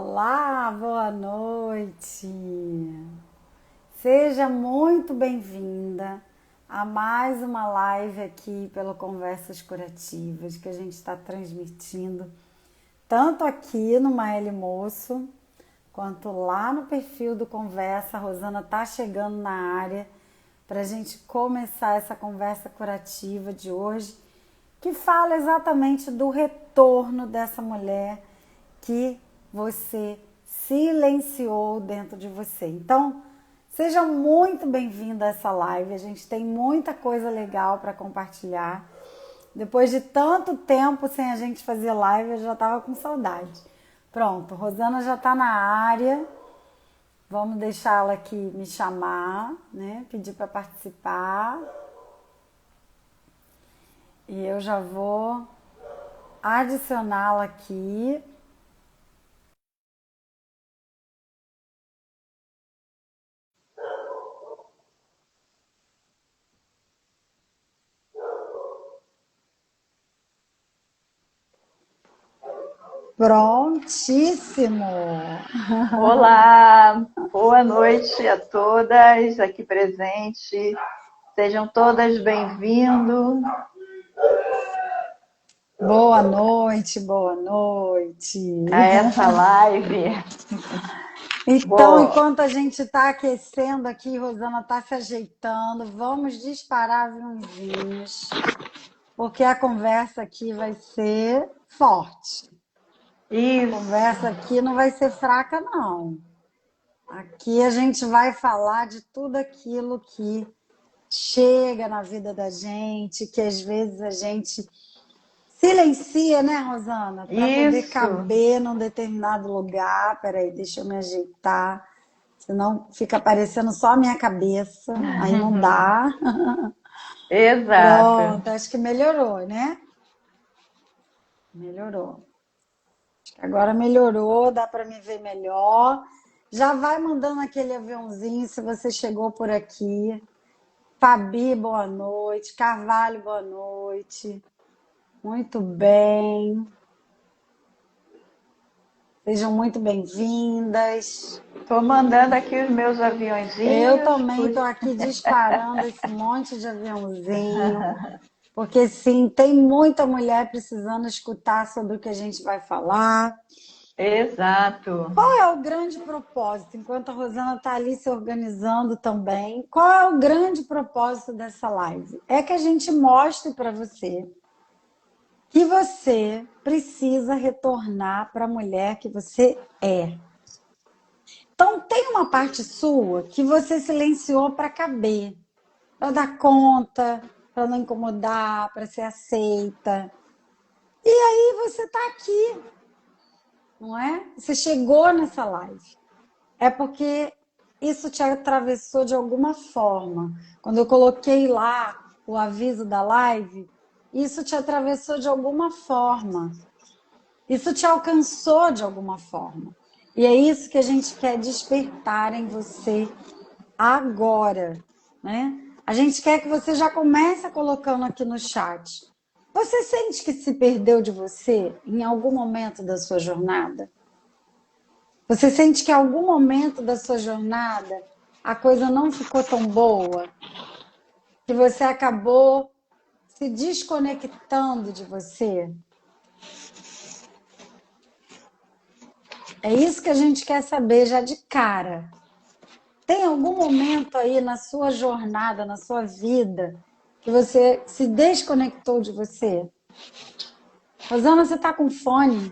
Olá, boa noite. Seja muito bem-vinda a mais uma live aqui pelo Conversas Curativas que a gente está transmitindo tanto aqui no Maeli Moço quanto lá no perfil do Conversa. A Rosana tá chegando na área para a gente começar essa conversa curativa de hoje, que fala exatamente do retorno dessa mulher que você silenciou dentro de você. Então, seja muito bem-vindo a essa live. A gente tem muita coisa legal para compartilhar. Depois de tanto tempo sem a gente fazer live, eu já estava com saudade. Pronto, Rosana já está na área. Vamos deixá-la aqui me chamar, né? Pedir para participar. E eu já vou adicioná-la aqui. Prontíssimo! Olá, boa noite a todas aqui presentes. Sejam todas bem-vindas. Boa noite, boa noite. A essa live. Então, Bom, enquanto a gente está aquecendo aqui, Rosana está se ajeitando, vamos disparar aviãozinhos, porque a conversa aqui vai ser forte. A isso, conversa aqui não vai ser fraca, não. Aqui a gente vai falar de tudo aquilo que chega na vida da gente, que às vezes a gente silencia, né, Rosana? Para poder isso, caber num determinado lugar. Peraí, deixa eu me ajeitar. Senão fica aparecendo só a minha cabeça. Aí não dá. exato. Pronto, acho que melhorou, né? Melhorou. Acho que agora melhorou, dá para me ver melhor. Já vai mandando aquele aviãozinho se você chegou por aqui. Fabi, boa noite. Carvalho, boa noite. Muito bem. Sejam muito bem-vindas. Estou mandando aqui os meus Eu aviõezinhos. também estou aqui disparando esse monte de aviãozinho, porque sim, tem muita mulher precisando escutar sobre o que a gente vai falar. Exato. Qual é o grande propósito, enquanto a Rosana está ali se organizando também, qual é o grande propósito dessa live? É que a gente mostre para você que você precisa retornar para a mulher que você é. Então, tem uma parte sua que você silenciou para caber, para dar conta, para não incomodar, para ser aceita. E aí você está aqui, não é? Você chegou nessa live. É porque isso te atravessou de alguma forma. Quando eu coloquei lá o aviso da live, isso te atravessou de alguma forma. Isso te alcançou de alguma forma. E é isso que a gente quer despertar em você agora, né? A gente quer que você já comece colocando aqui no chat. Você sente que se perdeu de você em algum momento da sua jornada? Você sente que em algum momento da sua jornada a coisa não ficou tão boa? Que você acabou se desconectando de você? É isso que a gente quer saber já de cara. Tem algum momento aí na sua jornada, na sua vida, que você se desconectou de você? Rosana, você tá com fone?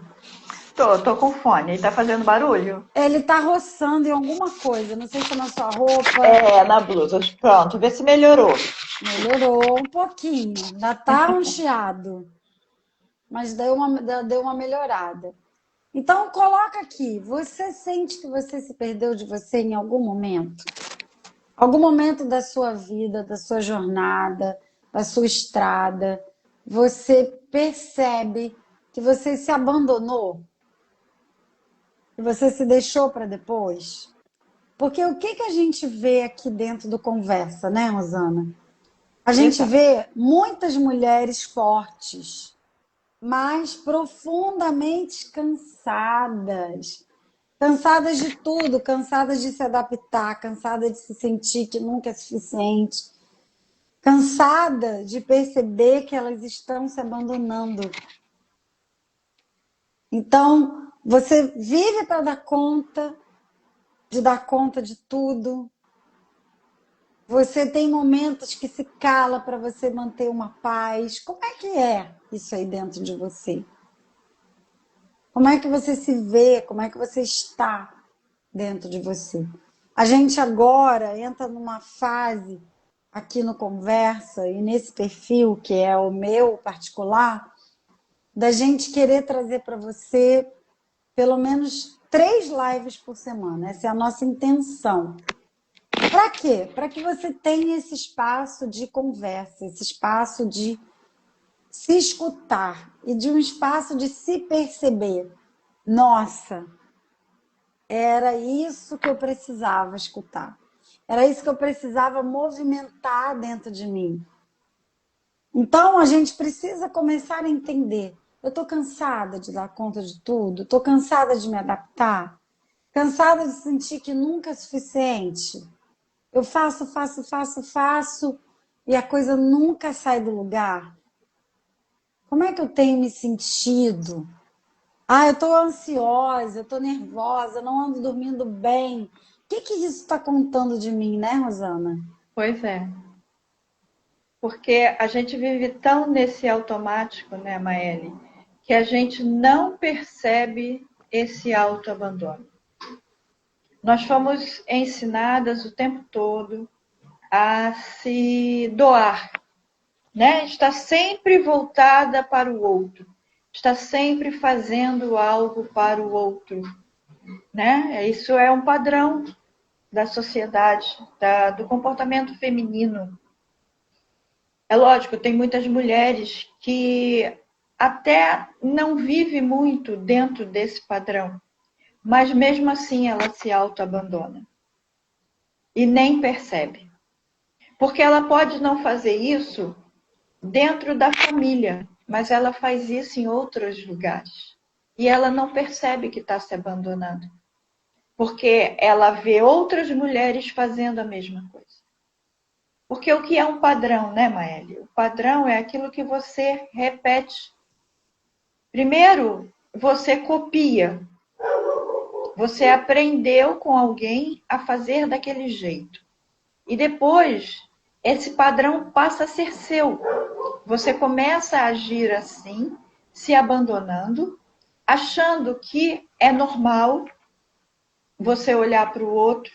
Tô com fone. Tá fazendo barulho? Ele tá roçando em alguma coisa, não sei se é na sua roupa. É, na blusa. Pronto, vê se melhorou. Melhorou um pouquinho, ainda tá um chiado, mas deu uma melhorada. Então, coloca aqui, você sente que você se perdeu de você em algum momento? Algum momento da sua vida, da sua jornada, da sua estrada, você percebe que você se abandonou? Que você se deixou para depois? Porque o que a gente vê aqui dentro do Conversa, né, Rosana? A gente Exato. vê muitas mulheres fortes, mas profundamente cansadas, cansadas de tudo, cansadas de se adaptar, cansadas de se sentir que nunca é suficiente, cansada de perceber que elas estão se abandonando. Então, você vive para dar conta de tudo. Você tem momentos que se cala para você manter uma paz. Como é que é isso aí dentro de você? Como é que você se vê? Como é que você está dentro de você? A gente agora entra numa fase aqui no Conversa e nesse perfil, que é o meu particular, da gente querer trazer para você pelo menos 3 lives por semana. Essa é a nossa intenção. Para quê? Para que você tenha esse espaço de conversa, esse espaço de se escutar e de um espaço de se perceber. Nossa, era isso que eu precisava escutar. Era isso que eu precisava movimentar dentro de mim. Então, a gente precisa começar a entender. Eu estou cansada de dar conta de tudo, estou cansada de me adaptar, cansada de sentir que nunca é suficiente. Eu faço e a coisa nunca sai do lugar. Como é que eu tenho me sentido? Ah, eu estou ansiosa, eu estou nervosa, não ando dormindo bem. O que isso está contando de mim, né, Rosana? Pois é. Porque a gente vive tão nesse automático, né, Maeli, que a gente não percebe esse autoabandono. Nós fomos ensinadas o tempo todo a se doar, né? Está sempre voltada para o outro, está sempre fazendo algo para o outro, né? Isso é um padrão da sociedade, do comportamento feminino. É lógico, tem muitas mulheres que até não vivem muito dentro desse padrão, mas mesmo assim ela se autoabandona e nem percebe. Porque ela pode não fazer isso dentro da família, mas ela faz isso em outros lugares. E ela não percebe que está se abandonando. Porque ela vê outras mulheres fazendo a mesma coisa. Porque o que é um padrão, né, Maeli? O padrão é aquilo que você repete. Primeiro, você copia. Você aprendeu com alguém a fazer daquele jeito. E depois, esse padrão passa a ser seu. Você começa a agir assim, se abandonando, achando que é normal você olhar para o outro,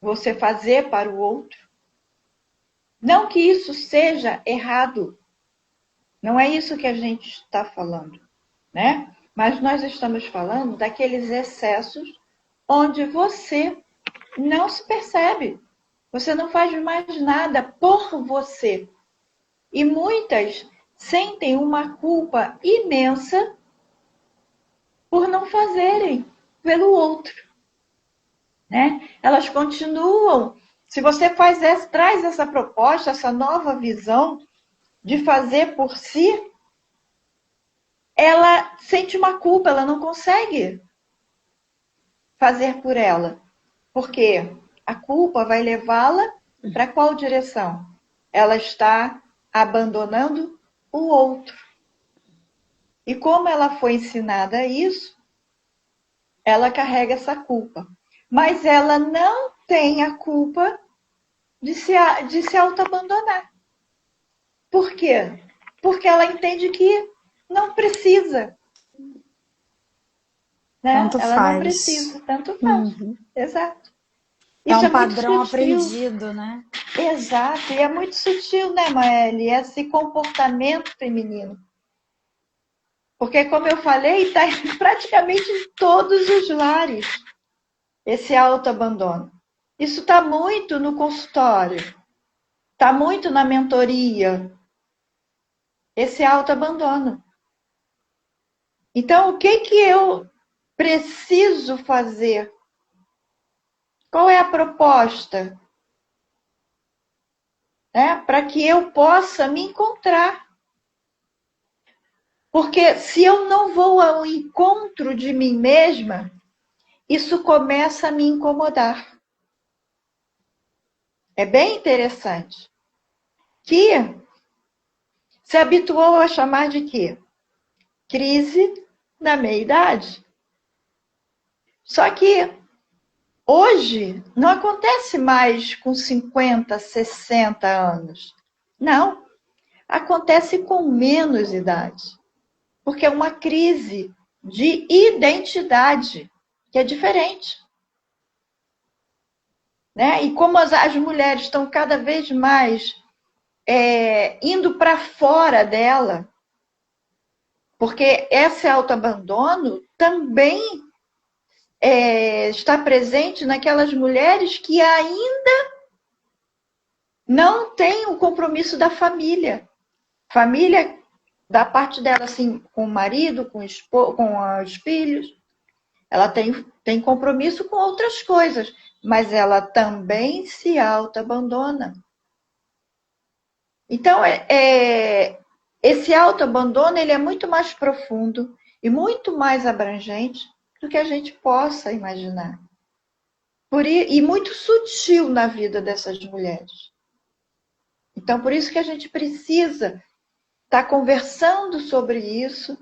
você fazer para o outro. Não que isso seja errado. Não é isso que a gente está falando, né? Mas nós estamos falando daqueles excessos onde você não se percebe. Você não faz mais nada por você. E muitas sentem uma culpa imensa por não fazerem pelo outro, né? Elas continuam. Se você traz essa proposta, essa nova visão de fazer por si, ela sente uma culpa, ela não consegue fazer por ela. Porque a culpa vai levá-la para qual direção? Ela está abandonando o outro. E como ela foi ensinada a isso, ela carrega essa culpa. Mas ela não tem a culpa de se auto-abandonar. Por quê? Porque ela entende que não precisa. Né? Tanto ela faz. não precisa, tanto faz. Exato. É Isso um é muito padrão sutil. aprendido, né? Exato, e é muito sutil, né, Maeli? Esse comportamento feminino. Porque, como eu falei, está praticamente em todos os lares esse autoabandono. Isso está muito no consultório, está muito na mentoria, esse autoabandono. Então, o que eu preciso fazer? Qual é a proposta? Para que eu possa me encontrar. Porque se eu não vou ao encontro de mim mesma, isso começa a me incomodar. É bem interessante. Que se habituou a chamar de quê? Crise da meia-idade. Só que hoje não acontece mais com 50, 60 anos. Não. Acontece com menos idade. Porque é uma crise de identidade, que é diferente. Né? E como as mulheres estão cada vez mais indo para fora dela, porque esse autoabandono também está presente naquelas mulheres que ainda não têm o compromisso da família. Família, da parte dela, assim, com o marido, com os filhos. Ela tem compromisso com outras coisas, mas ela também se autoabandona. Então, esse autoabandono ele é muito mais profundo e muito mais abrangente do que a gente possa imaginar. E muito sutil na vida dessas mulheres. Então, por isso que a gente precisa estar conversando sobre isso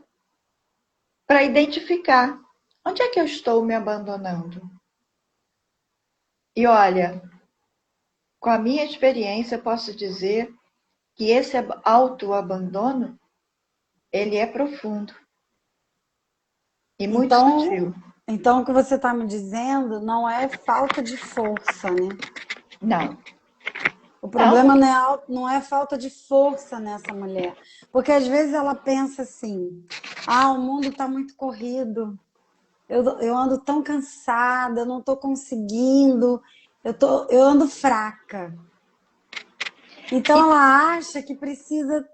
para identificar onde é que eu estou me abandonando. E olha, com a minha experiência, eu posso dizer que esse autoabandono, ele é profundo e muito sutil. Então, o que você está me dizendo não é falta de força, né? Não. O problema não é falta de força nessa mulher. Porque às vezes ela pensa assim, o mundo está muito corrido, eu ando tão cansada, eu não estou conseguindo, eu ando fraca. Então ela acha que precisa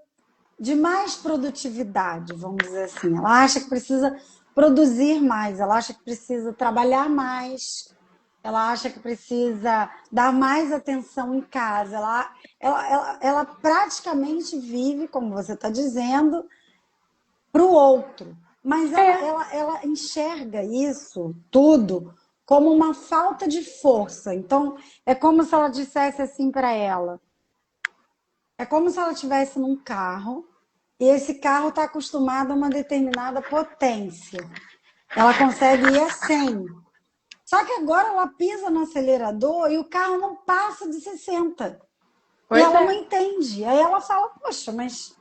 de mais produtividade, vamos dizer assim. Ela acha que precisa produzir mais, ela acha que precisa trabalhar mais, ela acha que precisa dar mais atenção em casa. Ela praticamente vive, como você está dizendo, para o outro. Mas ela enxerga isso tudo como uma falta de força. Então, é como se ela dissesse assim para ela. É como se ela estivesse num carro e esse carro está acostumado a uma determinada potência. Ela consegue ir a 100. Só que agora ela pisa no acelerador e o carro não passa de 60. E ela não entende. Aí ela fala, poxa, mas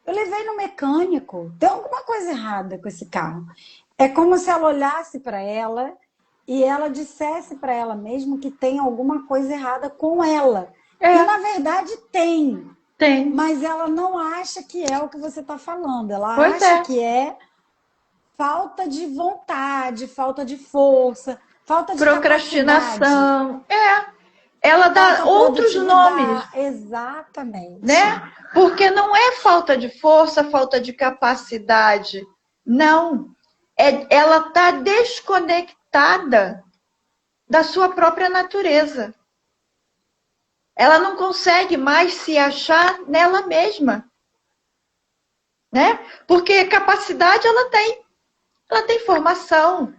eu levei no mecânico. Tem alguma coisa errada com esse carro. É como se ela olhasse para ela e ela dissesse para ela mesma que tem alguma coisa errada com ela. E na verdade tem. Tem. Mas ela não acha que é o que você está falando. Ela acha que é falta de vontade, falta de força, falta de procrastinação. Ela dá outros nomes. Exatamente. Né? Porque não é falta de força, falta de capacidade. Não. Ela está desconectada da sua própria natureza. Ela não consegue mais se achar nela mesma. Né? Porque capacidade ela tem. Ela tem formação.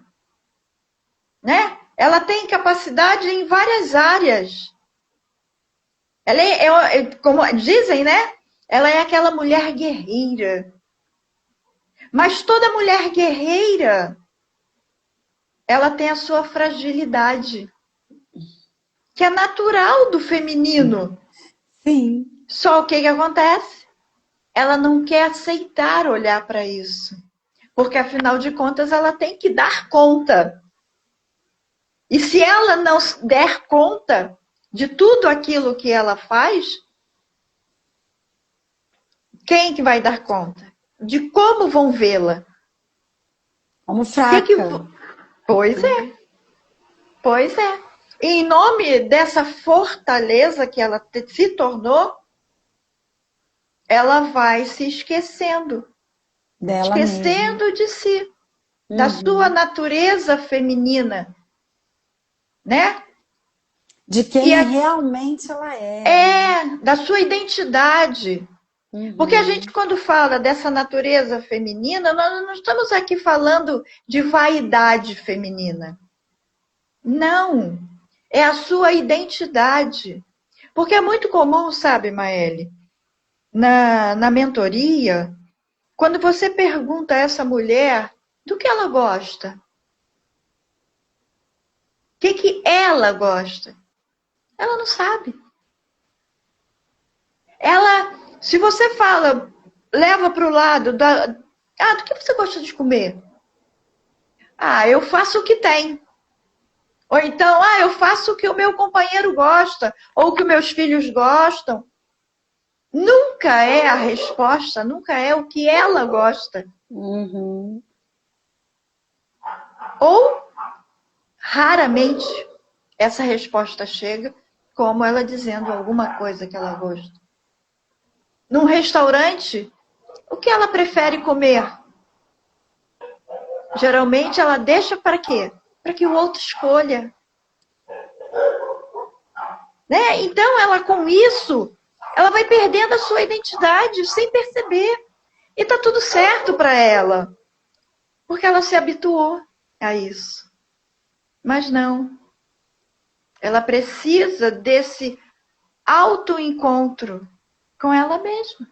Né? Ela tem capacidade em várias áreas. Ela como dizem, né? Ela é aquela mulher guerreira. Mas toda mulher guerreira, ela tem a sua fragilidade. Que é natural do feminino. Sim. Só o que acontece? Ela não quer aceitar olhar para isso. Porque, afinal de contas, ela tem que dar conta. E se ela não der conta de tudo aquilo que ela faz, quem que vai dar conta? De como vão vê-la? Como fraca. Pois é. Pois é. E em nome dessa fortaleza que ela se tornou, ela vai se esquecendo. Esquecendo mesmo de si. Da sua natureza feminina. Né? De quem realmente ela é. Da sua identidade. Porque a gente, quando fala dessa natureza feminina, nós não estamos aqui falando de vaidade feminina. Não, é a sua identidade. Porque é muito comum, sabe, Maeli, na mentoria, quando você pergunta a essa mulher do que ela gosta, o que ela gosta, ela não sabe. Se você fala, leva para o lado do que você gosta de comer? Eu faço o que tem. Ou então, eu faço o que o meu companheiro gosta, ou o que meus filhos gostam. Nunca é a resposta, nunca é o que ela gosta. Uhum. Ou, raramente, essa resposta chega como ela dizendo alguma coisa que ela gosta. Num restaurante, o que ela prefere comer? Geralmente ela deixa para quê? Para que o outro escolha. Né? Então, ela com isso, ela vai perdendo a sua identidade sem perceber. E tá tudo certo para ela. Porque ela se habituou a isso. Mas não. Ela precisa desse autoencontro com ela mesma.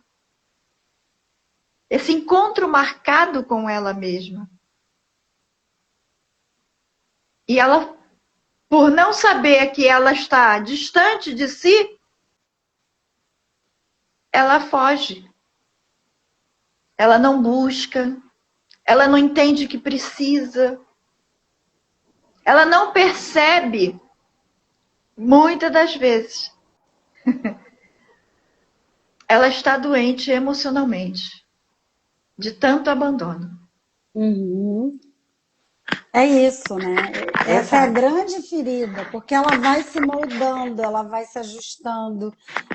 Esse encontro marcado com ela mesma. E ela, por não saber que ela está distante de si, ela foge. Ela não busca. Ela não entende que precisa. Ela não percebe, muitas das vezes, ela está doente emocionalmente, de tanto abandono. Uhum. É isso, né? Essa é a grande ferida, porque ela vai se moldando, ela vai se ajustando,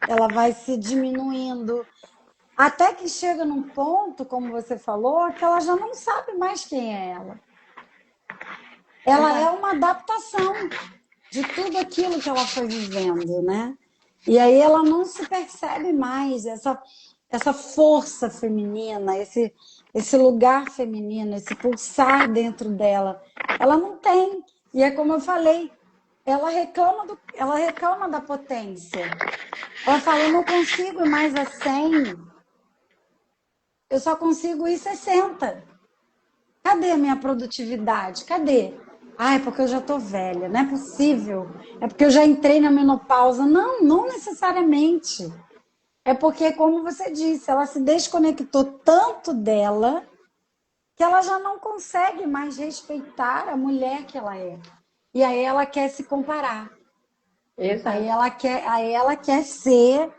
ela vai se diminuindo, até que chega num ponto, como você falou, que ela já não sabe mais quem é ela. Ela é uma adaptação de tudo aquilo que ela foi vivendo, né? E aí ela não se percebe mais essa força feminina, esse lugar feminino, esse pulsar dentro dela. Ela não tem. E é como eu falei, ela reclama da potência. Ela fala, eu não consigo ir mais a 100, eu só consigo ir 60. Cadê a minha produtividade? Cadê? É porque eu já tô velha, não é possível. É porque eu já entrei na menopausa. Não, não necessariamente. É porque, como você disse, ela se desconectou tanto dela que ela já não consegue mais respeitar a mulher que ela é. E aí ela quer se comparar. Exato. Aí ela quer ser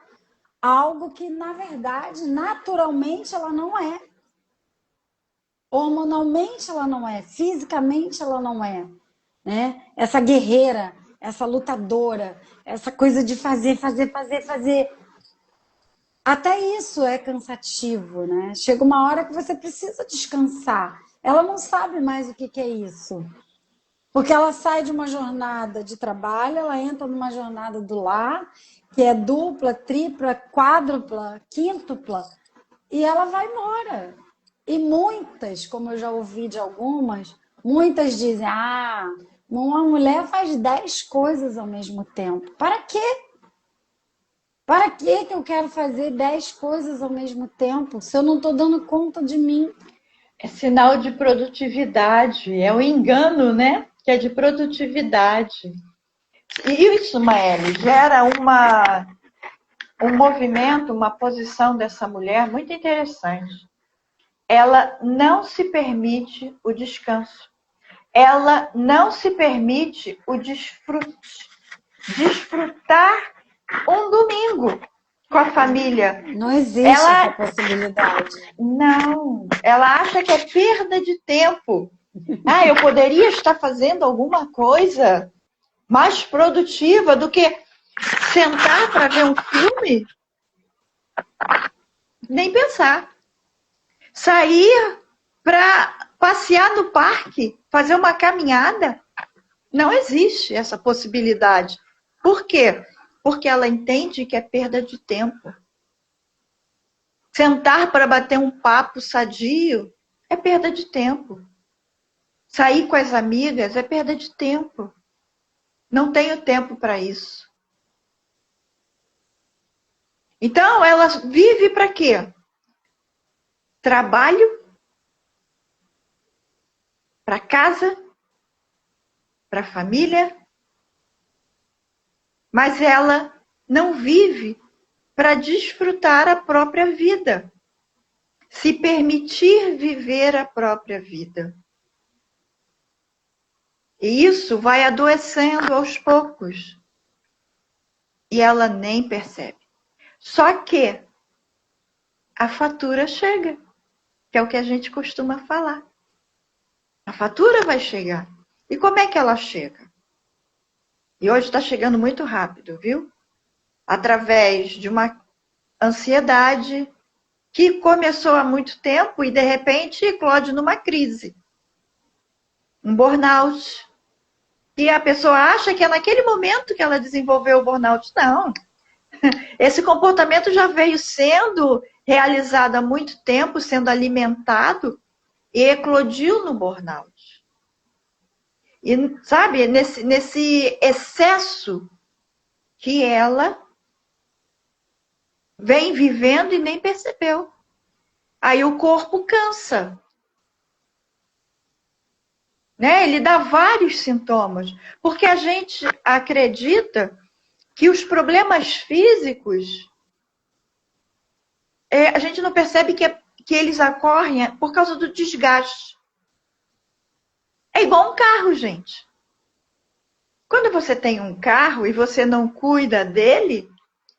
algo que, na verdade, naturalmente ela não é. Hormonalmente ela não é, fisicamente ela não é, né? Essa guerreira, essa lutadora, essa coisa de fazer. Até isso é cansativo, né? Chega uma hora que você precisa descansar. Ela não sabe mais o que é isso. Porque ela sai de uma jornada de trabalho, ela entra numa jornada do lar, que é dupla, tripla, quádrupla, quíntupla, e ela vai embora. E muitas, como eu já ouvi de algumas, muitas dizem: uma mulher faz 10 coisas ao mesmo tempo. Para quê? Para que eu quero fazer 10 coisas ao mesmo tempo se eu não estou dando conta de mim? É sinal de produtividade, é o engano, né? Que é de produtividade. E isso, Maeli, gera um movimento, uma posição dessa mulher muito interessante. Ela não se permite o descanso. Ela não se permite o desfrutar um domingo com a família. Não existe essa possibilidade. Não, ela acha que é perda de tempo. Eu poderia estar fazendo alguma coisa mais produtiva do que sentar para ver um filme? Nem pensar. Sair para passear no parque, fazer uma caminhada? Não existe essa possibilidade. Por quê? Porque ela entende que é perda de tempo. Sentar para bater um papo sadio é perda de tempo. Sair com as amigas é perda de tempo. Não tenho tempo para isso. Então, ela vive para quê? Trabalho, para casa, para família, mas ela não vive para desfrutar a própria vida, se permitir viver a própria vida. E isso vai adoecendo aos poucos. E ela nem percebe. Só que a fatura chega, que é o que a gente costuma falar. A fatura vai chegar. E como é que ela chega? E hoje está chegando muito rápido, viu? Através de uma ansiedade que começou há muito tempo e, de repente, eclode numa crise. Um burnout. E a pessoa acha que é naquele momento que ela desenvolveu o burnout. Não. Esse comportamento já veio sendo realizado há muito tempo, sendo alimentado e eclodiu no burnout. E, sabe, nesse excesso que ela vem vivendo e nem percebeu. Aí o corpo cansa. Né? Ele dá vários sintomas. Porque a gente acredita que os problemas físicos, a gente não percebe que eles ocorrem por causa do desgaste. É igual um carro, gente. Quando você tem um carro e você não cuida dele,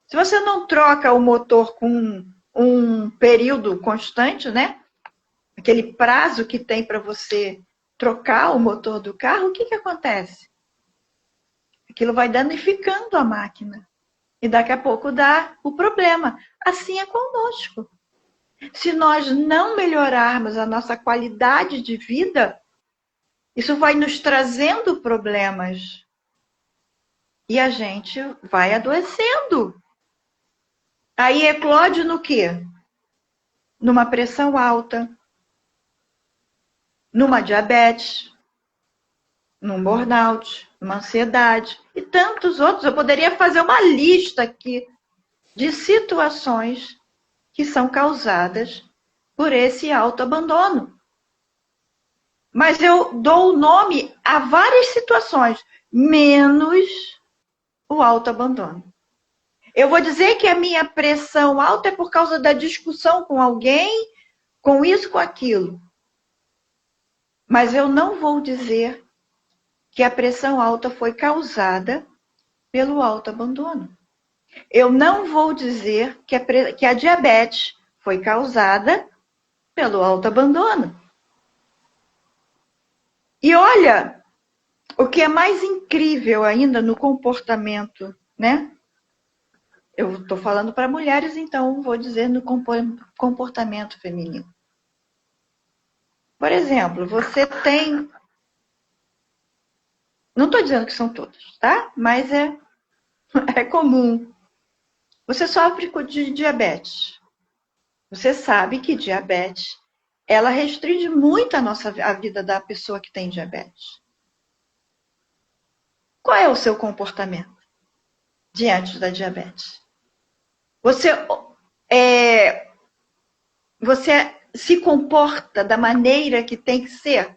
se você não troca o motor com um período constante, né? Aquele prazo que tem para você trocar o motor do carro, o que acontece? Aquilo vai danificando a máquina. E daqui a pouco dá o problema. Assim é conosco. Se nós não melhorarmos a nossa qualidade de vida, isso vai nos trazendo problemas. E a gente vai adoecendo. Aí eclode no quê? Numa pressão alta, numa diabetes, num burnout, numa ansiedade e tantos outros. Eu poderia fazer uma lista aqui de situações que são causadas por esse autoabandono. Mas eu dou o nome a várias situações, menos o autoabandono. Eu vou dizer que a minha pressão alta é por causa da discussão com alguém, com isso, com aquilo. Mas eu não vou dizer que a pressão alta foi causada pelo autoabandono. Eu não vou dizer que a diabetes foi causada pelo autoabandono. E olha, o que é mais incrível ainda no comportamento, né? Eu estou falando para mulheres, então vou dizer no comportamento feminino. Por exemplo, você tem... Não estou dizendo que são todos, tá? Mas é comum. Você sofre de diabetes. Você sabe que diabetes, ela restringe muito a vida da pessoa que tem diabetes. Qual é o seu comportamento diante da diabetes? Você se comporta da maneira que tem que ser?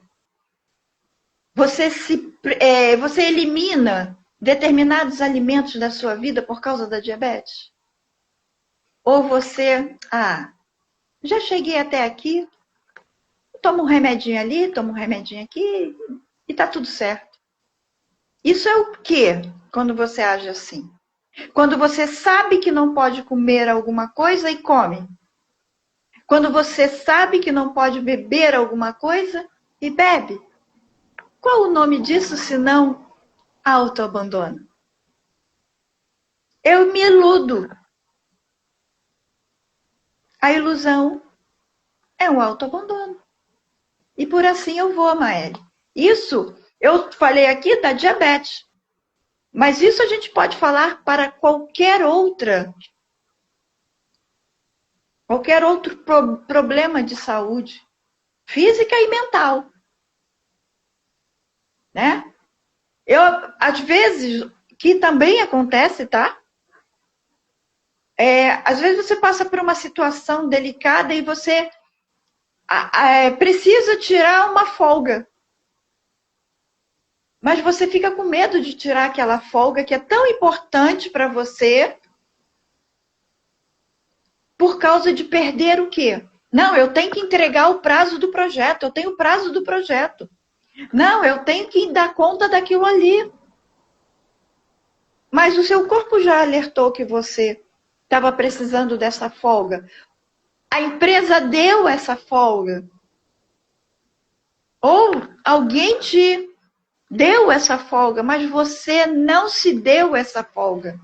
Você elimina determinados alimentos da sua vida por causa da diabetes? Ou você, já cheguei até aqui, toma um remedinho ali, toma um remedinho aqui e tá tudo certo. Isso é o quê quando você age assim? Quando você sabe que não pode comer alguma coisa e come. Quando você sabe que não pode beber alguma coisa e bebe. Qual o nome disso senão autoabandono? Eu me iludo. A ilusão é um autoabandono. E por assim eu vou, Maeli. Isso, eu falei aqui da diabetes. Mas isso a gente pode falar para qualquer outro problema de saúde, física e mental. Né? Às vezes, que também acontece, tá? Às vezes você passa por uma situação delicada e você precisa tirar uma folga. Mas você fica com medo de tirar aquela folga que é tão importante para você por causa de perder o quê? Não, eu tenho que entregar o prazo do projeto, eu tenho o prazo do projeto. Não, eu tenho que dar conta daquilo ali. Mas o seu corpo já alertou que você estava precisando dessa folga. A empresa deu essa folga. Ou alguém te deu essa folga, mas você não se deu essa folga.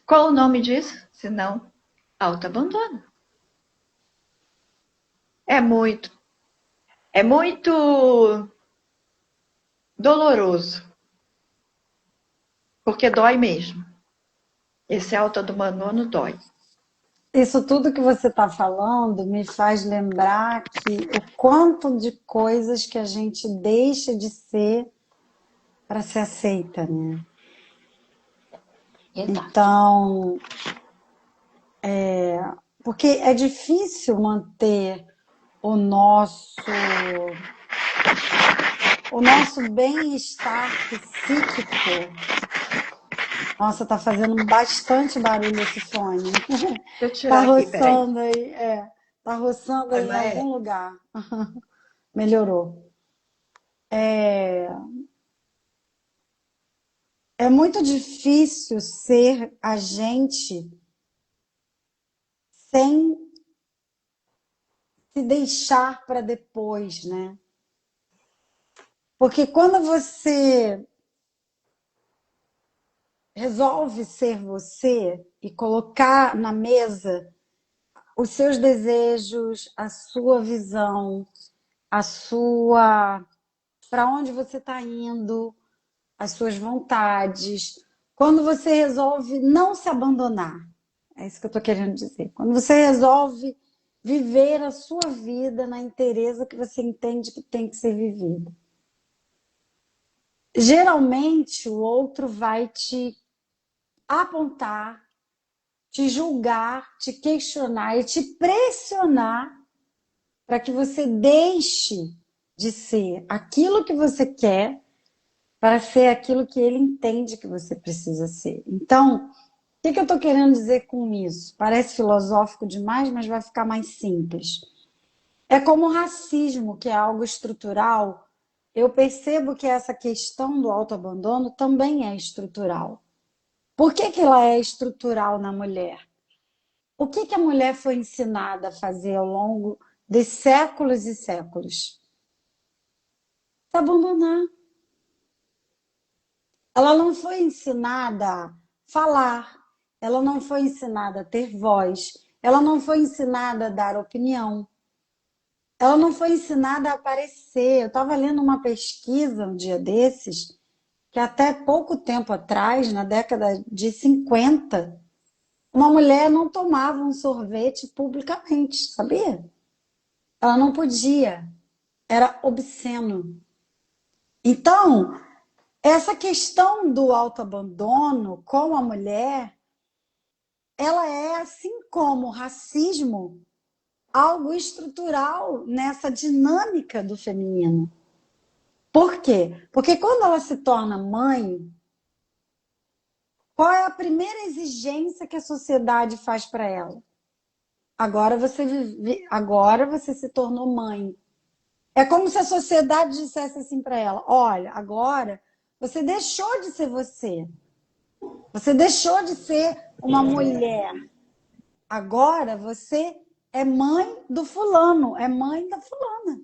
Qual o nome disso? Se não, autoabandono. É muito doloroso, porque dói mesmo. Esse autoabandono dói. Isso tudo que você está falando me faz lembrar que o quanto de coisas que a gente deixa de ser para ser aceita, né? Exato. Então, porque é difícil manter o nosso bem-estar psíquico. Nossa, tá fazendo bastante barulho esse fone. Deixa eu Tá tirar aqui, peraí. roçando aí, tá roçando aí em algum lugar. Melhorou. É muito difícil ser a gente sem se deixar para depois, né? Porque quando você resolve ser você e colocar na mesa os seus desejos, a sua visão, a sua para onde você está indo, as suas vontades. Quando você resolve não se abandonar, é isso que eu estou querendo dizer. Quando você resolve viver a sua vida na inteireza que você entende que tem que ser vivida. Geralmente o outro vai te apontar, te julgar, te questionar e te pressionar para que você deixe de ser aquilo que você quer para ser aquilo que ele entende que você precisa ser. Então, o que eu estou querendo dizer com isso? Parece filosófico demais, mas vai ficar mais simples. É como o racismo, que é algo estrutural. Eu percebo que essa questão do autoabandono também é estrutural. Por que ela é estrutural na mulher? O que a mulher foi ensinada a fazer ao longo de séculos e séculos? Se abandonar. Ela não foi ensinada a falar, ela não foi ensinada a ter voz, ela não foi ensinada a dar opinião, ela não foi ensinada a aparecer. Eu estava lendo uma pesquisa um dia desses, que até pouco tempo atrás, na década de 50, uma mulher não tomava um sorvete publicamente, sabia? Ela não podia, era obsceno. Então, essa questão do autoabandono com a mulher, ela é, assim como o racismo, algo estrutural nessa dinâmica do feminino. Por quê? Porque quando ela se torna mãe, qual é a primeira exigência que a sociedade faz para ela? Agora você se tornou mãe. É como se a sociedade dissesse assim para ela: olha, agora você deixou de ser você. Você deixou de ser uma mulher. Agora você é mãe do fulano, é mãe da fulana.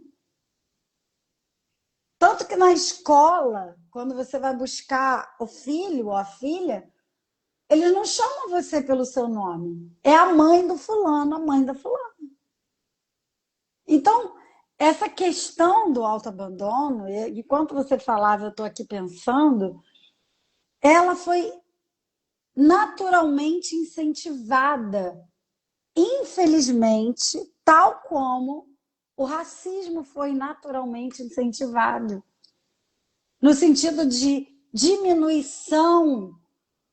Tanto que na escola, quando você vai buscar o filho ou a filha, eles não chamam você pelo seu nome. É a mãe do fulano, a mãe da fulana. Então, essa questão do autoabandono, e enquanto você falava, eu estou aqui pensando, ela foi naturalmente incentivada, infelizmente, tal como o racismo foi naturalmente incentivado. no sentido de diminuição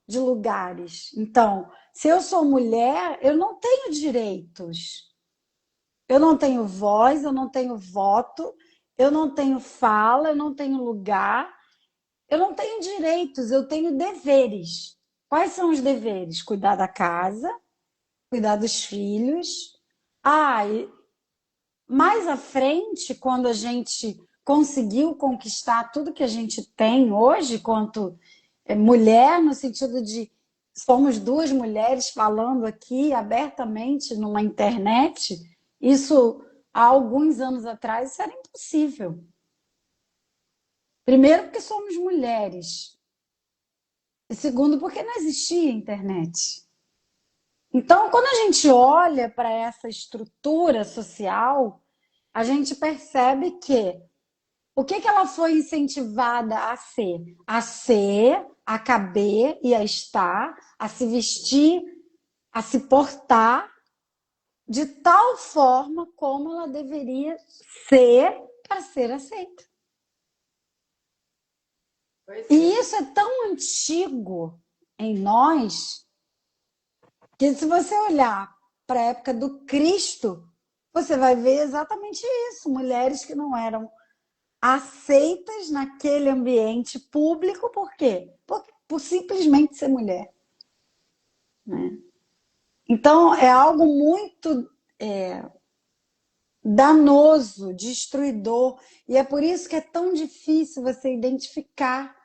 de lugares. Então, se eu sou mulher, eu não tenho direitos. Eu não tenho voz, eu não tenho voto, eu não tenho fala, eu não tenho lugar, eu não tenho direitos, eu tenho deveres. Quais são os deveres? Cuidar da casa, cuidar dos filhos. E mais à frente, quando a gente conseguiu conquistar tudo que a gente tem hoje, quanto mulher, no sentido de somos duas mulheres falando aqui abertamente numa internet, isso há alguns anos atrás isso era impossível. Primeiro, porque somos mulheres. E segundo, porque não existia internet. Então, quando a gente olha para essa estrutura social, a gente percebe que o que ela foi incentivada a ser? A ser, a caber e a estar, a se vestir, a se portar de tal forma como ela deveria ser para ser aceita. E isso é tão antigo em nós que se você olhar para a época do Cristo, você vai ver exatamente isso. Mulheres que não eram aceitas naquele ambiente público, por quê? Por simplesmente ser mulher. Né? Então, é algo muito danoso, destruidor, e é por isso que é tão difícil você identificar,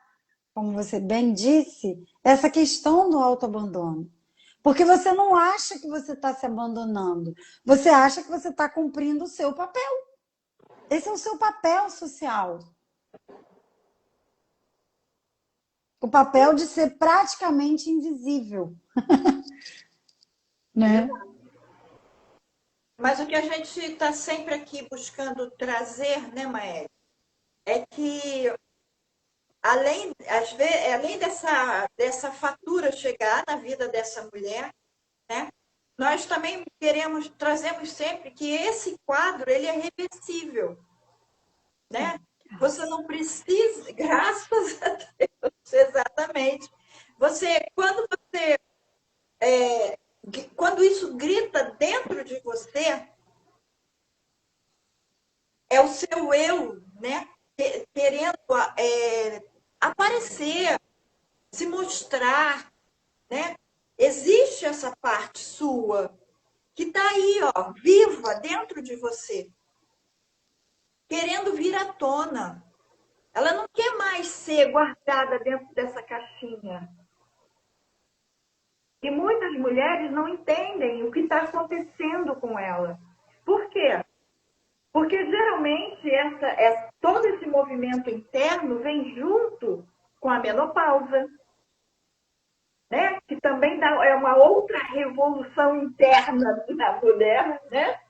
como você bem disse, essa questão do autoabandono. Porque você não acha que você está se abandonando, você acha que você está cumprindo o seu papel. Esse é o seu papel social. O papel de ser praticamente invisível. Né? Mas o que a gente está sempre aqui buscando trazer, né, Maé, é que além dessa fatura chegar na vida dessa mulher, né, nós também trazemos sempre que esse quadro ele é reversível, né? Você não precisa, graças a Deus, exatamente. Quando isso grita dentro de você, é o seu eu, né? Querendo aparecer, se mostrar, né? Existe essa parte sua que está aí, ó, viva dentro de você, querendo vir à tona. Ela não quer mais ser guardada dentro dessa caixinha. E muitas mulheres não entendem o que está acontecendo com ela. Por quê? Porque geralmente todo esse movimento interno vem junto com a menopausa, né? Que também é uma outra revolução interna da mulher, né?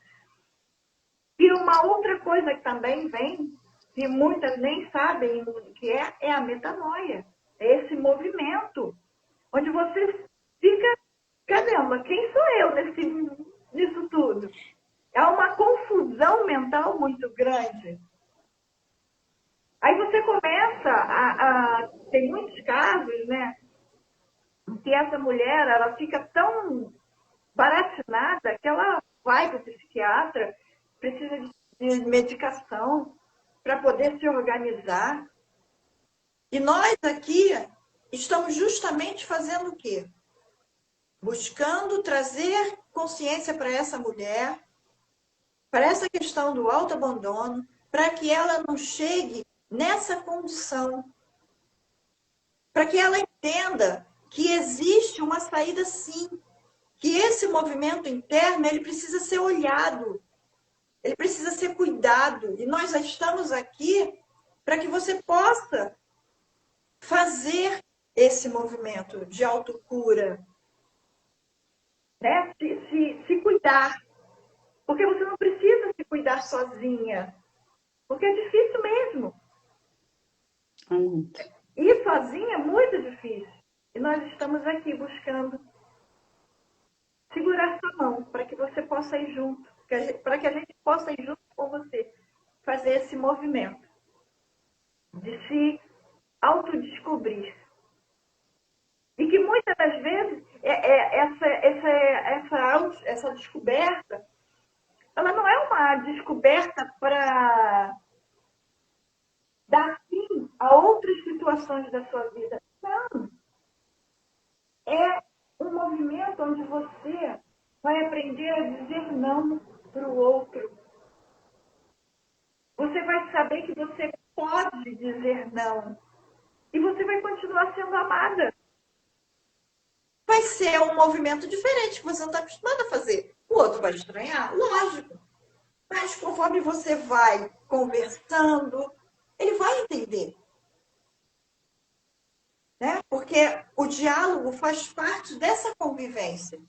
E uma outra coisa que também vem, que muitas nem sabem o que é a metanoia. É esse movimento, onde você fica, caramba, quem sou eu nisso tudo? É uma confusão mental muito grande. Aí você começa tem muitos casos, né, em que essa mulher, ela fica tão baratinada que ela vai para o psiquiatra, precisa de medicação para poder se organizar. E nós aqui estamos justamente fazendo o quê? Buscando trazer consciência para essa mulher, para essa questão do autoabandono, para que ela não chegue nessa condição, para que ela entenda que existe uma saída sim, que esse movimento interno ele precisa ser olhado, ele precisa ser cuidado, e nós já estamos aqui para que você possa fazer esse movimento de autocura, né? Se cuidar, porque você não precisa se cuidar sozinha, porque é difícil mesmo. Ir sozinha é muito difícil. E nós estamos aqui buscando segurar sua mão para que você possa ir junto, para que a gente possa ir junto com você, fazer esse movimento de se autodescobrir. E que muitas das vezes essa descoberta, ela não é uma descoberta para dar fim a outras situações da sua vida. Não. É um movimento onde você vai aprender a dizer não para o outro. Você vai saber que você pode dizer não. E você vai continuar sendo amada. Vai ser um movimento diferente que você não está acostumado a fazer. O outro vai estranhar, lógico. Mas conforme você vai conversando, ele vai entender. Né? Porque o diálogo faz parte dessa convivência.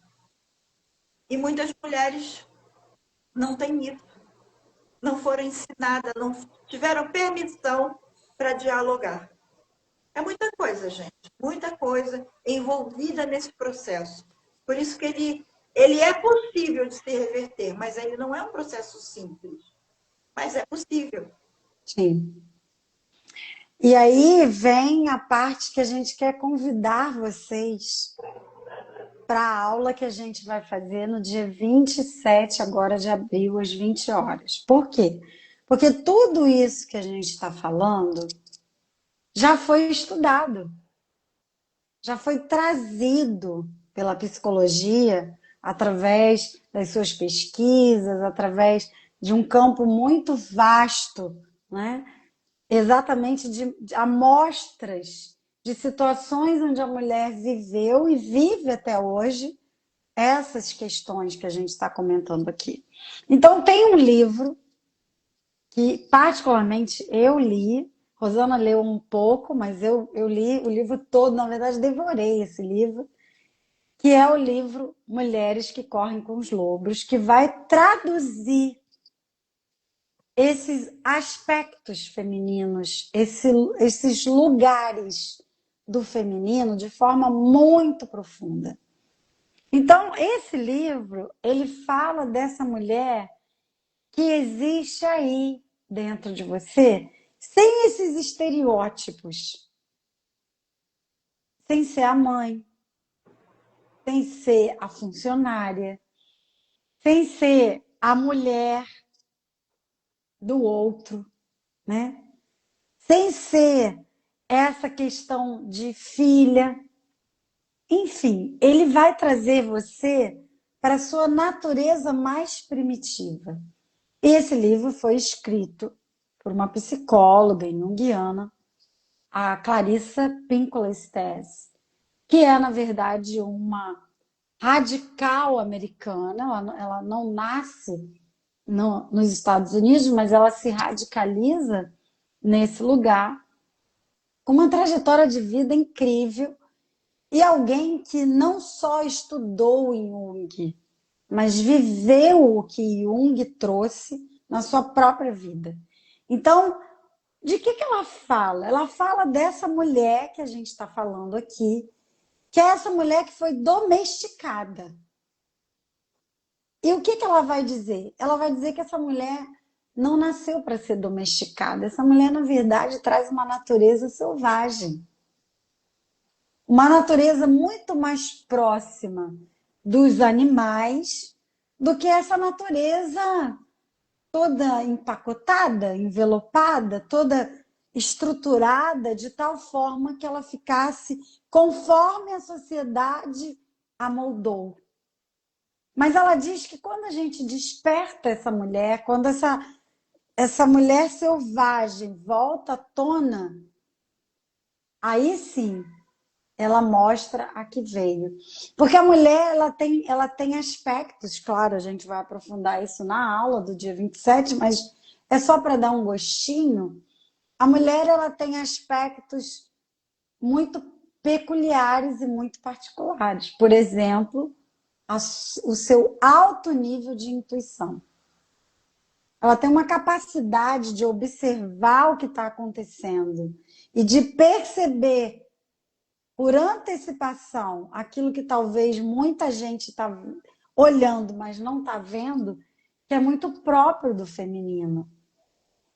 E muitas mulheres não têm isso. Não foram ensinadas, não tiveram permissão para dialogar. É muita coisa, gente. Muita coisa envolvida nesse processo. Por isso que ele é possível de se reverter, mas ele não é um processo simples. Mas é possível. Sim. E aí vem a parte que a gente quer convidar vocês para a aula que a gente vai fazer no dia 27 agora de abril, às 20 horas. Por quê? Porque tudo isso que a gente está falando já foi estudado, já foi trazido pela psicologia através das suas pesquisas, através de um campo muito vasto, né? Exatamente de amostras de situações onde a mulher viveu e vive até hoje essas questões que a gente está comentando aqui. Então, tem um livro que, particularmente, eu li. Rosana leu um pouco, mas eu li o livro todo. Na verdade, devorei esse livro, que é o livro Mulheres que Correm com os Lobos, que vai traduzir esses aspectos femininos, esses lugares do feminino de forma muito profunda. Então, esse livro, ele fala dessa mulher que existe aí dentro de você, sem esses estereótipos, sem ser a mãe, sem ser a funcionária, sem ser a mulher do outro, né? Sem ser essa questão de filha. Enfim, ele vai trazer você para a sua natureza mais primitiva. Esse livro foi escrito por uma psicóloga junguiana, a Clarissa Pinkola Estes, que é, na verdade, uma radical americana. Ela não nasce nos Estados Unidos, mas ela se radicaliza nesse lugar, com uma trajetória de vida incrível e alguém que não só estudou em Jung, mas viveu o que Jung trouxe na sua própria vida. Então, de que ela fala? Ela fala dessa mulher que a gente está falando aqui, que é essa mulher que foi domesticada. E o que ela vai dizer? Ela vai dizer que essa mulher não nasceu para ser domesticada. Essa mulher, na verdade, traz uma natureza selvagem. Uma natureza muito mais próxima dos animais do que essa natureza toda empacotada, envelopada, toda estruturada de tal forma que ela ficasse conforme a sociedade a moldou. Mas ela diz que quando a gente desperta essa mulher, quando essa mulher selvagem volta à tona, aí sim ela mostra a que veio. Porque a mulher ela tem aspectos, claro, a gente vai aprofundar isso na aula do dia 27, mas é só para dar um gostinho. A mulher ela tem aspectos muito peculiares e muito particulares. Por exemplo, o seu alto nível de intuição. Ela tem uma capacidade de observar o que está acontecendo e de perceber por antecipação aquilo que talvez muita gente está olhando, mas não está vendo, que é muito próprio do feminino.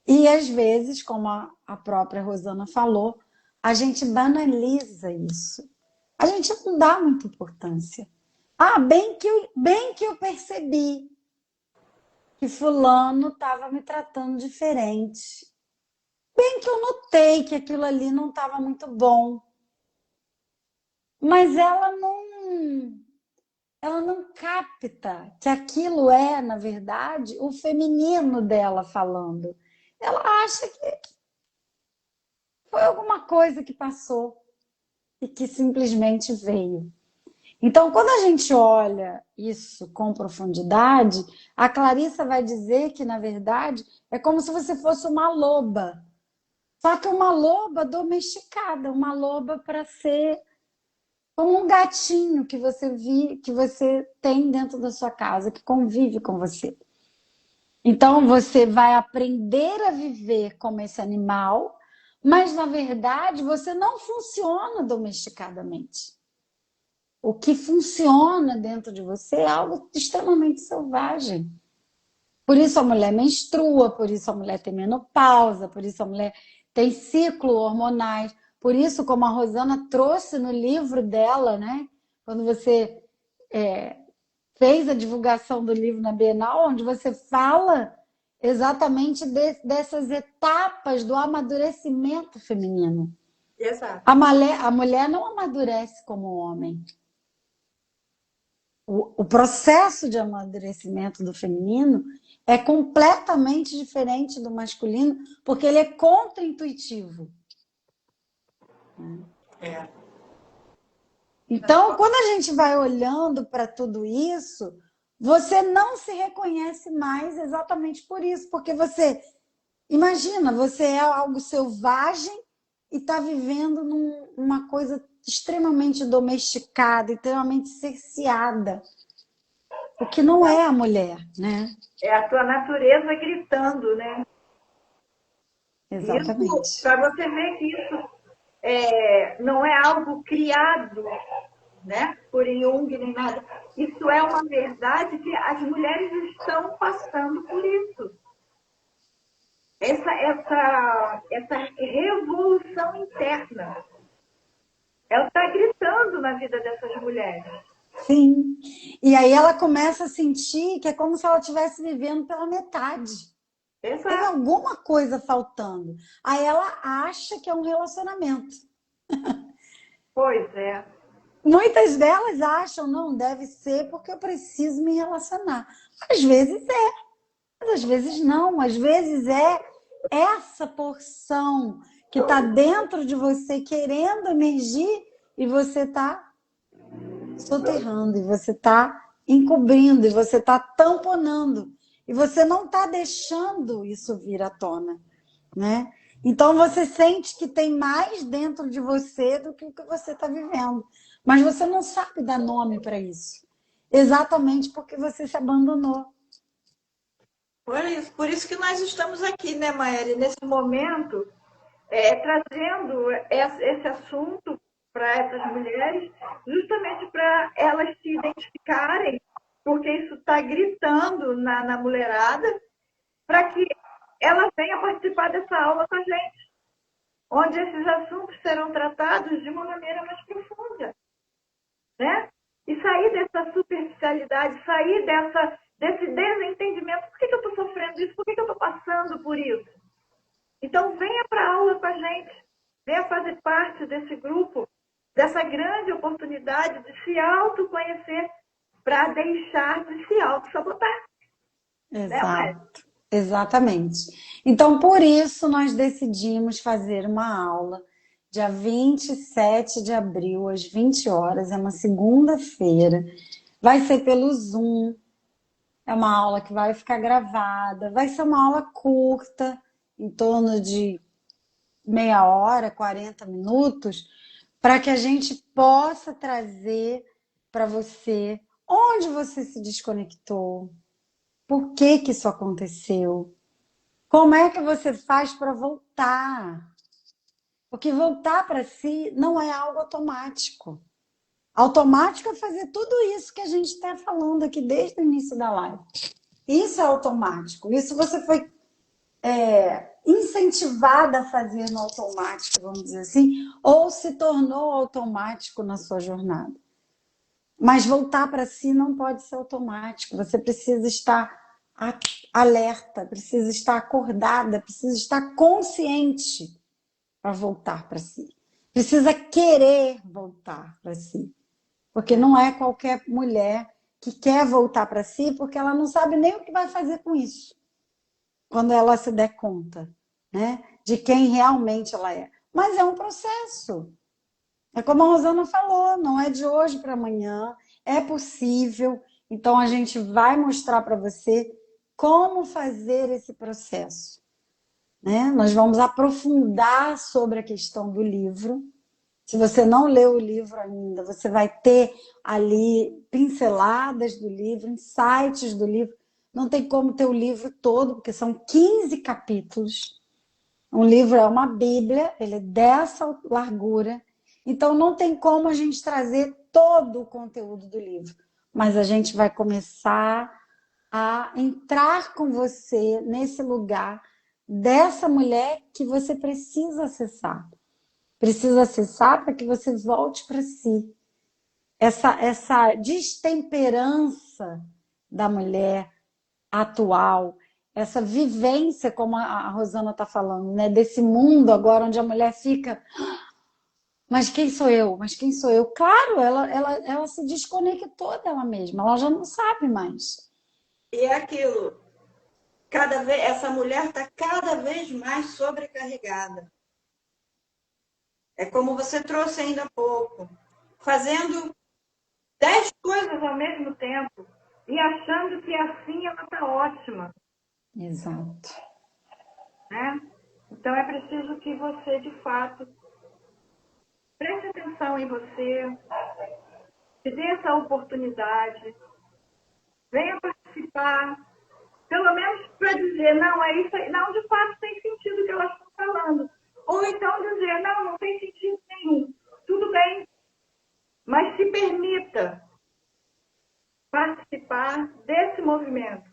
E às vezes, como a própria Rosana falou, a gente banaliza isso. A gente não dá muita importância. Ah, bem que eu percebi que fulano estava me tratando diferente. Bem que eu notei que aquilo ali não estava muito bom. Mas ela não capta que aquilo é, na verdade, o feminino dela falando. Ela acha que foi alguma coisa que passou e que simplesmente veio. Então, quando a gente olha isso com profundidade, a Clarissa vai dizer que, na verdade, é como se você fosse uma loba. Só que uma loba domesticada, uma loba para ser como um gatinho que você tem dentro da sua casa, que convive com você. Então, você vai aprender a viver como esse animal, mas, na verdade, você não funciona domesticadamente. O que funciona dentro de você é algo extremamente selvagem. Por isso a mulher menstrua, por isso a mulher tem menopausa, por isso a mulher tem ciclo hormonais. Por isso, como a Rosana trouxe no livro dela, né? Quando você fez a divulgação do livro na Bienal, onde você fala exatamente dessas etapas do amadurecimento feminino. Exato. A mulher não amadurece como o homem. O processo de amadurecimento do feminino é completamente diferente do masculino, porque ele é contra-intuitivo. É. Então, quando a gente vai olhando para tudo isso, você não se reconhece mais exatamente por isso, porque você, imagina, você é algo selvagem e está vivendo numa coisa extremamente domesticada, extremamente cerceada. O que não é a mulher, né? É a tua natureza gritando, né? Exatamente. Isso, para você ver que isso não é algo criado, né, por Jung nem nada. Isso é uma verdade que as mulheres estão passando por isso. Essa revolução interna. Ela está gritando na vida dessas mulheres. Sim. E aí ela começa a sentir que é como se ela estivesse vivendo pela metade. Tem Exato. alguma coisa faltando. Aí ela acha que é um relacionamento. Pois é. Muitas delas acham, não, deve ser porque eu preciso me relacionar. Às vezes é, mas às vezes não. Às vezes é essa porção que está dentro de você querendo emergir e você está soterrando, e você está encobrindo, e você está tamponando. E você não está deixando isso vir à tona, né? Então você sente que tem mais dentro de você do que o que você está vivendo. Mas você não sabe dar nome para isso. Exatamente porque você se abandonou. Por isso que nós estamos aqui, né, Maeli, nesse momento, trazendo esse assunto para essas mulheres, justamente para elas se identificarem, porque isso está gritando na mulherada, para que ela venha participar dessa aula com a gente, onde esses assuntos serão tratados de uma maneira mais profunda, né? E sair dessa superficialidade, sair desse desentendimento. Por que eu estou sofrendo isso? Por que eu estou passando por isso? Então, venha para a aula com a gente. Venha fazer parte desse grupo, dessa grande oportunidade de se autoconhecer para deixar de se auto-sabotar. Exato. Exatamente. Então, por isso, nós decidimos fazer uma aula dia 27 de abril, às 20 horas, é uma segunda-feira. Vai ser pelo Zoom. É uma aula que vai ficar gravada. Vai ser uma aula curta, em torno de meia hora, 40 minutos, para que a gente possa trazer para você onde você se desconectou, por que que isso aconteceu, como é que você faz para voltar. Porque voltar para si não é algo automático. Automático é fazer tudo isso que a gente está falando aqui desde o início da live. Isso é automático. Isso você foi incentivada a fazer no automático, vamos dizer assim, ou se tornou automático na sua jornada. Mas voltar para si não pode ser automático. Você precisa estar alerta, precisa estar acordada, precisa estar consciente para voltar para si. Precisa querer voltar para si. Porque não é qualquer mulher que quer voltar para si, porque ela não sabe nem o que vai fazer com isso, quando ela se der conta, né, de quem realmente ela é. Mas é um processo. É como a Rosana falou, não é de hoje para amanhã, é possível. Então a gente vai mostrar para você como fazer esse processo, né? Nós vamos aprofundar sobre a questão do livro. Se você não leu o livro ainda, você vai ter ali pinceladas do livro, insights do livro. Não tem como ter o livro todo, porque são 15 capítulos. Um livro é uma bíblia, ele é dessa largura. Então, não tem como a gente trazer todo o conteúdo do livro. Mas a gente vai começar a entrar com você nesse lugar dessa mulher que você precisa acessar. Precisa acessar para que você volte para si. Essa destemperança da mulher atual, essa vivência, como a Rosana está falando, né? Desse mundo agora onde a mulher fica... Mas quem sou eu? Mas quem sou eu? Claro, ela se desconectou dela mesma, ela já não sabe mais. E é aquilo, cada vez, essa mulher está cada vez mais sobrecarregada. É como você trouxe ainda há pouco, fazendo 10 coisas ao mesmo tempo e achando que assim ela está ótima. Exato. Né? Então é preciso que você, de fato, preste atenção em você, se dê essa oportunidade, venha participar, pelo menos para dizer, não, é isso aí, não, de fato tem sentido o que elas estão falando. Ou então dizer, não, não tem sentido nenhum. Tudo bem, mas se permita participar desse movimento.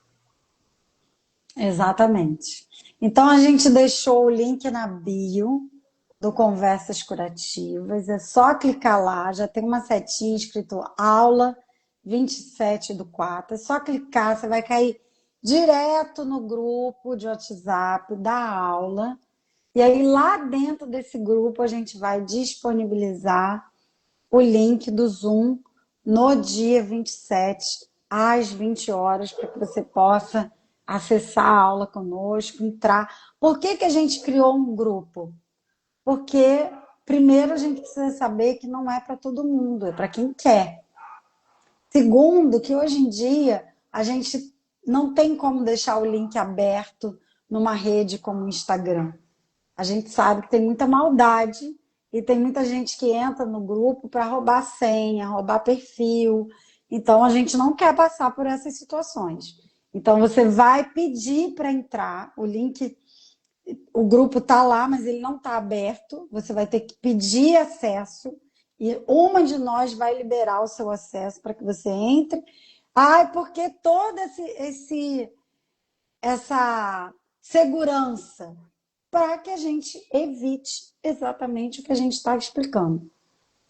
Exatamente. Então a gente deixou o link na bio do Conversas Curativas. É só clicar lá, já tem uma setinha escrito aula 27/4. É só clicar, você vai cair direto no grupo de WhatsApp da aula. E aí lá dentro desse grupo a gente vai disponibilizar o link do Zoom no dia 27, às 20 horas, para que você possa acessar a aula conosco, entrar. Por que a gente criou um grupo? Porque, primeiro, a gente precisa saber que não é para todo mundo, é para quem quer. Segundo, que hoje em dia a gente não tem como deixar o link aberto numa rede como o Instagram. A gente sabe que tem muita maldade e tem muita gente que entra no grupo para roubar senha, roubar perfil. Então, a gente não quer passar por essas situações. Então, você vai pedir para entrar, o link, o grupo está lá, mas ele não está aberto. Você vai ter que pedir acesso e uma de nós vai liberar o seu acesso para que você entre. Porque toda essa segurança para que a gente evite exatamente o que a gente está explicando.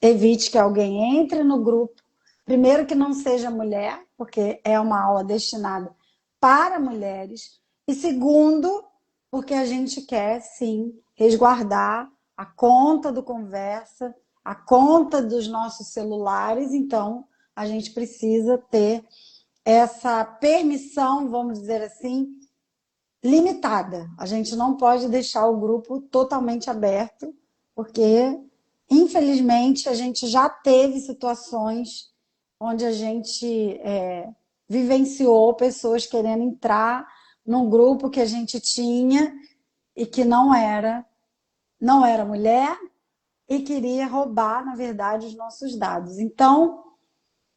Evite que alguém entre no grupo, primeiro que não seja mulher, porque é uma aula destinada para mulheres, e segundo, porque a gente quer, sim, resguardar a conta do Conversa, a conta dos nossos celulares, então a gente precisa ter essa permissão, vamos dizer assim, limitada. A gente não pode deixar o grupo totalmente aberto, porque, infelizmente, a gente já teve situações onde a gente vivenciou pessoas querendo entrar num grupo que a gente tinha e que não era mulher e queria roubar, na verdade, os nossos dados. Então,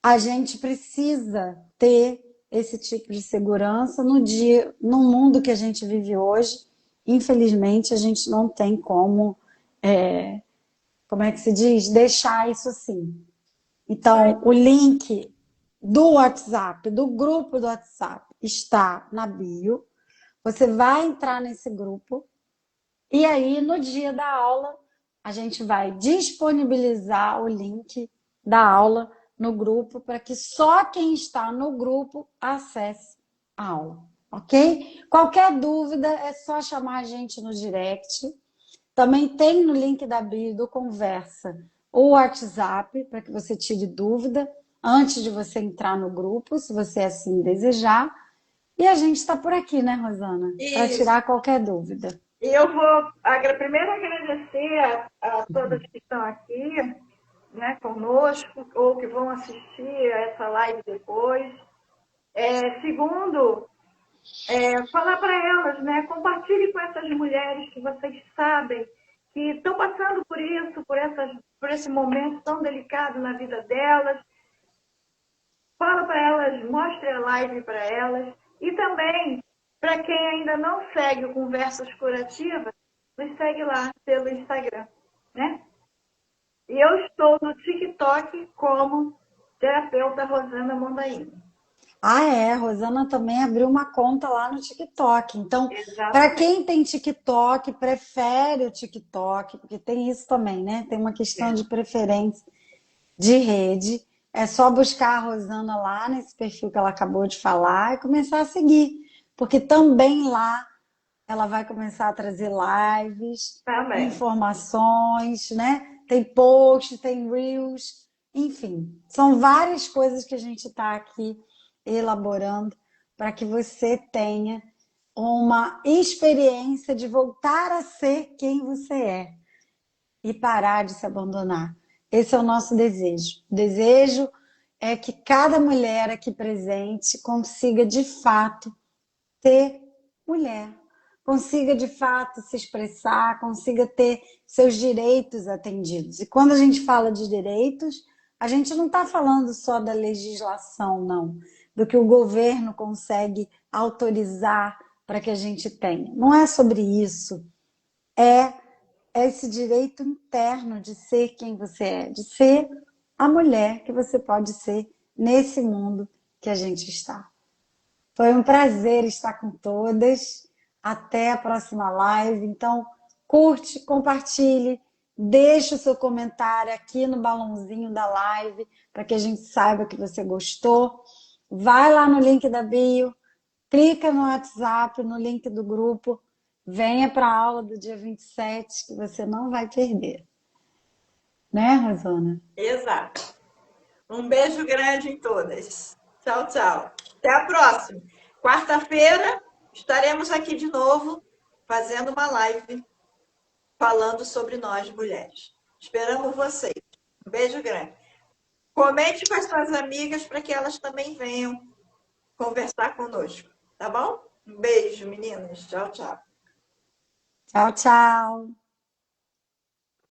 a gente precisa ter esse tipo de segurança no mundo que a gente vive hoje. Infelizmente, a gente não tem como é que se diz? Deixar isso assim. Então, o link do WhatsApp, do grupo do WhatsApp, está na bio. Você vai entrar nesse grupo E aí, no dia da aula, a gente vai disponibilizar o link da aula no grupo para que só quem está no grupo acesse a aula, ok? Qualquer dúvida é só chamar a gente no direct. Também tem no link da bio do Conversa o WhatsApp para que você tire dúvida antes de você entrar no grupo, se você assim desejar. E a gente está por aqui, né, Rosana? Para Isso. tirar qualquer dúvida. E eu vou primeiro agradecer a todas que estão aqui, né, conosco, ou que vão assistir a essa live depois. Segundo, falar para elas, né, compartilhe com essas mulheres que vocês sabem que estão passando por isso, por esse momento tão delicado na vida delas. Fala para elas, mostre a live para elas. E também, para quem ainda não segue o Conversas Curativas, nos segue lá pelo Instagram, né? E eu estou no TikTok como terapeuta Rosana Mondaini. Ah, é. A Rosana também abriu uma conta lá no TikTok. Então, para Exatamente. quem tem TikTok, prefere o TikTok, porque tem isso também, né? Tem uma questão de preferência de rede. É só buscar a Rosana lá nesse perfil que ela acabou de falar e começar a seguir. Porque também lá ela vai começar a trazer lives, Também. informações, né? Tem posts, tem reels, enfim, são várias coisas que a gente está aqui elaborando para que você tenha uma experiência de voltar a ser quem você é e parar de se abandonar. Esse é o nosso desejo. O desejo é que cada mulher aqui presente consiga de fato ser mulher, consiga de fato se expressar, consiga ter seus direitos atendidos. E quando a gente fala de direitos, a gente não está falando só da legislação, não, do que o governo consegue autorizar para que a gente tenha. Não é sobre isso. É esse direito interno de ser quem você é, de ser a mulher que você pode ser nesse mundo que a gente está. Foi um prazer estar com todas. Até a próxima live. Então, curte, compartilhe, deixe o seu comentário aqui no balãozinho da live para que a gente saiba que você gostou. Vai lá no link da bio, clica no WhatsApp, no link do grupo. Venha para a aula do dia 27 que você não vai perder. Né, Rosana? Exato. Um beijo grande em todas. Tchau, tchau. Até a próxima. Quarta-feira estaremos aqui de novo fazendo uma live falando sobre nós mulheres. Esperamos vocês. Um beijo grande. Comente com as suas amigas para que elas também venham conversar conosco, tá bom? Um beijo, meninas. Tchau, tchau. Tchau, tchau.